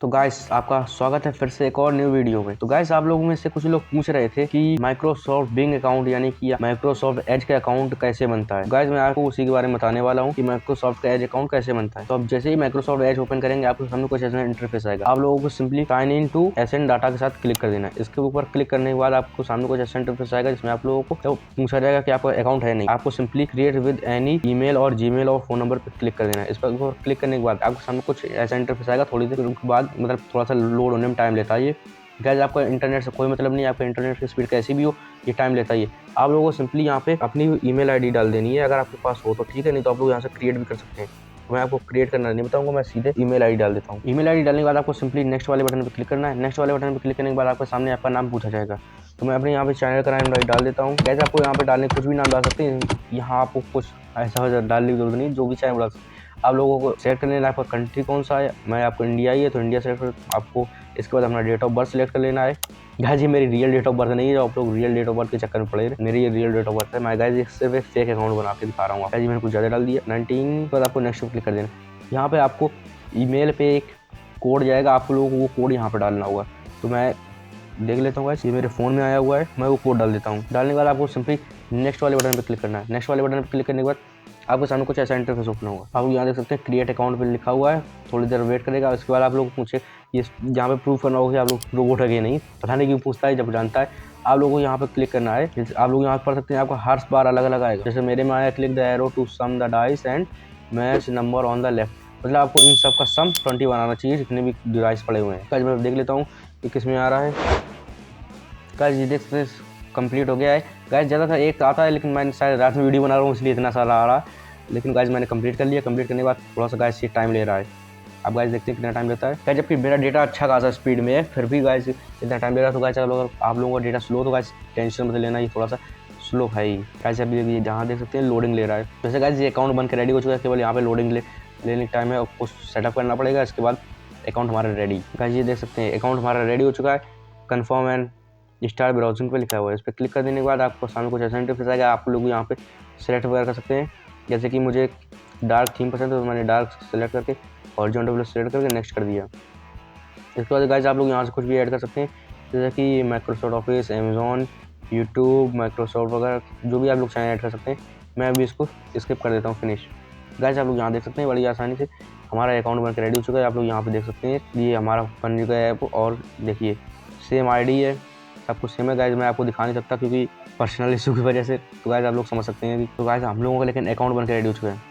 तो गाइस आपका स्वागत है फिर से एक और न्यू वीडियो में। तो गाइस आप लोगों में से कुछ लोग पूछ रहे थे कि माइक्रोसॉफ्ट बिंग अकाउंट यानी कि माइक्रोसॉफ्ट एज का अकाउंट कैसे बनता है। गाइस मैं आपको उसी के बारे में बताने वाला हूं कि माइक्रोसॉफ्ट का एज अकाउंट कैसे बनता है। तो अब जैसे ही माइक्रोसॉफ्ट एज ओपन करेंगे आपको सामने कुछ ऐसा इंटरफेस आएगा। आप लोगों को simply sign in to SN data के साथ क्लिक कर देना है। इसके ऊपर क्लिक करने के बाद आपको सामने कुछ ऐसा इंटरफेस आएगा जिसमें आप लोगों को जब पूछा जाएगा कि आपका अकाउंट है नहीं, आपको simply create with any email और जीमेल और फोन नंबर पर क्लिक कर देना है। इस पर क्लिक करने के बाद आपको सामने कुछ ऐसा इंटरफेस आएगा। थोड़ी देर के बाद मतलब थोड़ा सा लोड होने में टाइम लेता है। ये गाइस आपका इंटरनेट से कोई मतलब नहीं है, आपका इंटरनेट की स्पीड कैसी भी हो ये टाइम लेता है। आप लोगों को सिंपली यहाँ पे अपनी ईमेल आईडी डाल देनी है, अगर आपके पास हो तो ठीक है, नहीं तो आप लोग यहाँ से क्रिएट भी कर सकते हैं। मैं आपको क्रिएट करना नहीं बताऊंगा, मैं सीधे ईमेल आईडी डाल देता हूँ। ईमेल आईडी डालने के बाद आपको सिंपली नेक्स्ट वाले बटन पर क्लिक करना है। नेक्स्ट वाले बटन पर क्लिक करने के बाद आपके सामने आपका नाम पूछा जाएगा। तो मैं अपने यहाँ पे चैनल का नाम डाल देता हूँ। गाइस आपको यहाँ पे डालने कुछ भी नाम डाल सकते हैं, यहाँ आपको कुछ ऐसा डालने की जरूरत नहीं, जो भी चाहे डाल सकते हैं। आप लोगों को सेलेक्ट करने आपका कंट्री कौन सा है, मैं आपको इंडिया ही है तो इंडिया सेलेक्ट कर आपको। इसके बाद अपना डेट ऑफ बर्थ सेलेक्ट कर लेना है। गाइस ये मेरी रियल डेट ऑफ बर्थ नहीं है, आप लोग रियल डेट ऑफ बर्थ के चक्कर में पड़े रहे। मेरी ये रियल डेट ऑफ बर्थ है। मैं गाइस सिर्फ एक फेक अकाउंट बना के दिखा रहा हूँ। गाइस मैंने कुछ ज़्यादा डाल दिया 19। के बाद आपको नेक्स्ट पे क्लिक कर देना। यहाँ पे आपको ईमेल पे एक कोड जाएगा, आप लोगों को वो कोड यहाँ पे डालना होगा। तो मैं देख लेता हूँ गाइस, ये मेरे फ़ोन में आया हुआ है, मैं वो कोड डाल देता हूँ। डालने के बाद आपको सिंपली नेक्स्ट वाले बटन पर क्लिक करना है। नेक्स्ट वाले बटन पर क्लिक करने के बाद आपके सामने कुछ ऐसा इंटरफेस ओपन होगा। आप यहाँ देख सकते हैं क्रिएट अकाउंट पे लिखा हुआ है, थोड़ी देर वेट करेगा। उसके बाद आप लोग पूछे ये जहाँ पे प्रूफ करना होगा कि आप लोग रोबोट है कि नहीं, पता नहीं क्यों पूछता है, जब जानता है आप लोगों को यहाँ पे क्लिक करना है। आप लोग यहाँ पढ़ सकते हैं, आपका हर बार अलग अलग आएगा। जैसे मेरे में आया click the arrow to sum the dice and match number on the left, मतलब आपको इन सब का सम 20 बनाना चाहिए जितने भी डिवाइस पड़े हुए हैं। गाइस मैं देख लेता हूँ कि किस में आ रहा है। गाइस ये देख सकते हैं कंप्लीट हो गया है। गाइस ज़्यादा था एक आता है, लेकिन मैंने शायद रात में वीडियो बना रहा हूँ इसलिए इतना सारा आ रहा है। लेकिन गाइस मैंने कंप्लीट कर लिया। कंप्लीट करने के बाद थोड़ा सा गाइस ये टाइम ले रहा है। अब गाइस देखते हैं कितना टाइम लेता है। गाइस जबकि मेरा डेटा अच्छा खासा स्पीड में है, फिर भी गाइस इतना टाइम ले रहा है। तो गाइस अगर आप लोगों का डेटा स्लो तो गाइस टेंशन मत लेना, ये थोड़ा सा स्लो है ही। गाइस अभी जहाँ देख सकते हैं लोडिंग ले रहा है। जैसे गाइस ये अकाउंट बन के रेडी हो चुका है, केवल यहाँ पे लोडिंग लेने का टाइम है, कुछ सेटअप करना पड़ेगा। इसके बाद अकाउंट हमारा रेडी। गाइस ये देख सकते हैं अकाउंट हमारा रेडी हो चुका है। कन्फर्म एंड स्टार्ट ब्राउजिंग पे लिखा हुआ है। इस पर क्लिक कर देने के बाद आपको सामने कुछ ऐसा इंटरफेस आएगा। आप लोग यहाँ पे सेलेक्ट वगैरह कर सकते हैं। जैसे कि मुझे डार्क थीम पसंद है तो मैंने डार्क सेलेक्ट करके हॉरिजॉन्टल ब्लू सेलेक्ट करके नेक्स्ट कर दिया। इसके बाद गाइस आप लोग यहाँ से कुछ भी ऐड कर सकते हैं, जैसे कि Microsoft office, Amazon, YouTube, Microsoft वगैरह जो भी आप लोग चाहें ऐड कर सकते हैं। मैं अभी इसको स्किप कर देता हूँ, फिनिश। गाइस आप लोग यहाँ देख सकते हैं बड़ी आसानी से हमारा अकाउंट बनकर रेडी हो चुका है। आप लोग यहाँ पे देख सकते हैं ये हमारा बन चुका है ऐप, और देखिए सेम आईडी है, सब कुछ सेम है। गाइस मैं आपको दिखा नहीं सकता क्योंकि पर्सनल इशू की वजह से, तो गाइस आप लोग समझ सकते हैं। तो गाइस हम लोगों का लेकिन अकाउंट बनकर रेडी हो चुका है।